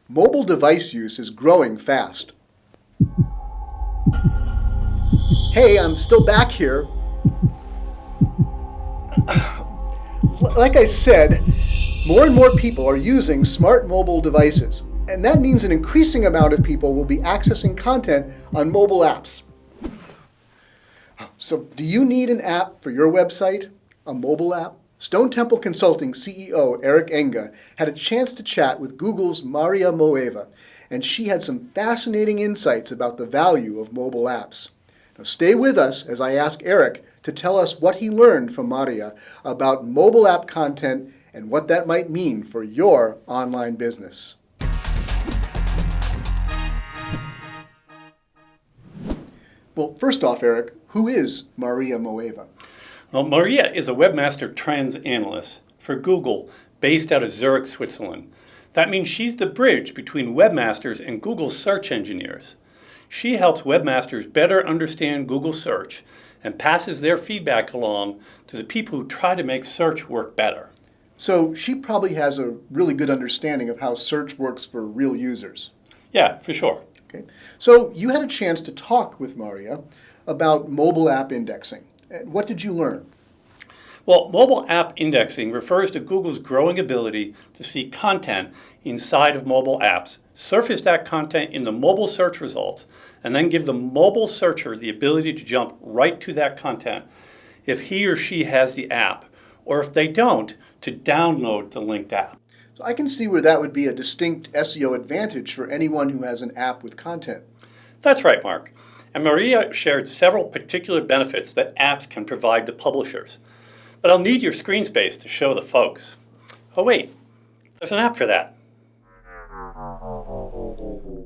Mobile device use is growing fast. Hey, I'm still back here. Like I said, more and more people are using smart mobile devices, and that means an increasing amount of people will be accessing content on mobile apps. So, do you need an app for your website? A mobile app? Stone Temple Consulting CEO Enge had a chance to chat with Google's Mariya Moeva, and she had some fascinating insights about the value of mobile apps. Now stay with us as I ask Eric to tell us what he learned from Mariya about mobile app content and what that might mean for your online business. Well, first off, Eric, who is Mariya Moeva? Well, Mariya is a Webmaster trends analyst for Google based out of Zurich, Switzerland. That means she's the bridge between webmasters and Google search engineers. She helps webmasters better understand Google search and passes their feedback along to the people who try to make search work better. So she probably has a really good understanding of how search works for real users. Yeah, for sure. Okay. So you had a chance to talk with Mariya about mobile app indexing. What did you learn? Well, mobile app indexing refers to Google's growing ability to see content inside of mobile apps, surface that content in the mobile search results, and then give the mobile searcher the ability to jump right to that content if he or she has the app, or if they don't, to download the linked app. So I can see where that would be a distinct SEO advantage for anyone who has an app with content. That's right, Mark. And Mariya shared several particular benefits that apps can provide to publishers. But I'll need your screen space to show the folks. Oh wait, there's an app for that.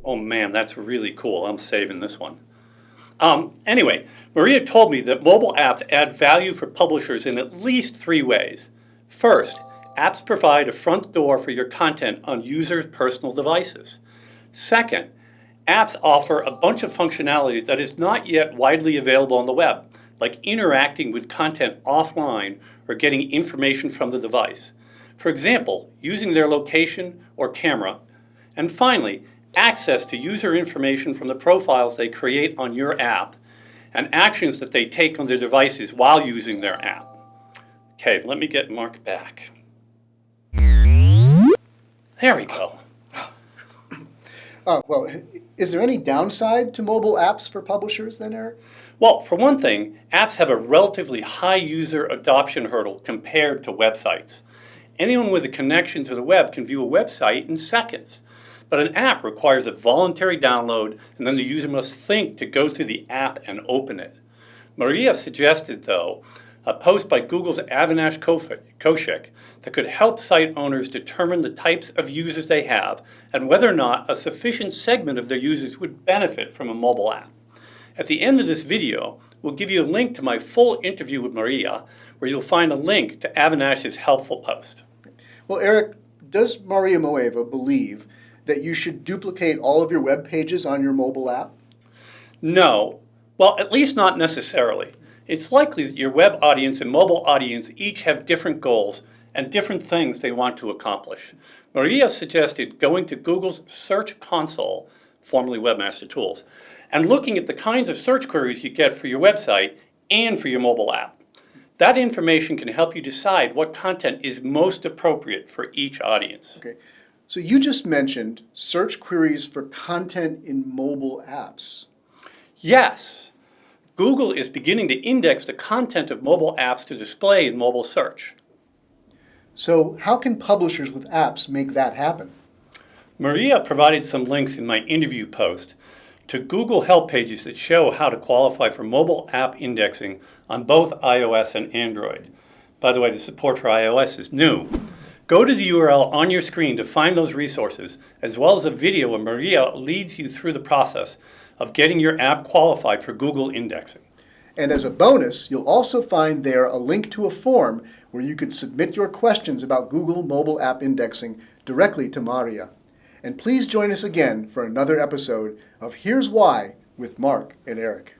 Oh man, that's really cool. I'm saving this one. Anyway, Mariya told me that mobile apps add value for publishers in at least 3 ways. First, apps provide a front door for your content on users' personal devices. Second, apps offer a bunch of functionality that is not yet widely available on the web, like interacting with content offline or getting information from the device. For example, using their location or camera. And finally, access to user information from the profiles they create on your app and actions that they take on their devices while using their app. Okay, let me get Mark back. There we go. Well, is there any downside to mobile apps for publishers then, Eric? Well, for one thing, apps have a relatively high user adoption hurdle compared to websites. Anyone with a connection to the web can view a website in seconds. But an app requires a voluntary download, and then the user must think to go to the app and open it. Mariya suggested, though, a post by Google's Avinash Kaushik that could help site owners determine the types of users they have and whether or not a sufficient segment of their users would benefit from a mobile app. At the end of this video, we'll give you a link to my full interview with Mariya, where you'll find a link to Avinash's helpful post. Well, Eric, does Mariya Moeva believe that you should duplicate all of your web pages on your mobile app? No. Well, at least not necessarily. It's likely that your web audience and mobile audience each have different goals and different things they want to accomplish. Mariya suggested going to Google's Search Console, formerly Webmaster Tools, and looking at the kinds of search queries you get for your website and for your mobile app. That information can help you decide what content is most appropriate for each audience. Okay. So you just mentioned search queries for content in mobile apps. Yes. Google is beginning to index the content of mobile apps to display in mobile search. So how can publishers with apps make that happen? Mariya provided some links in my interview post to Google help pages that show how to qualify for mobile app indexing on both iOS and Android. By the way, the support for iOS is new. Go to the URL on your screen to find those resources, as well as a video where Mariya leads you through the process of getting your app qualified for Google indexing. And as a bonus, you'll also find there a link to a form where you can submit your questions about Google mobile app indexing directly to Mariya. And please join us again for another episode of Here's Why with Mark and Eric.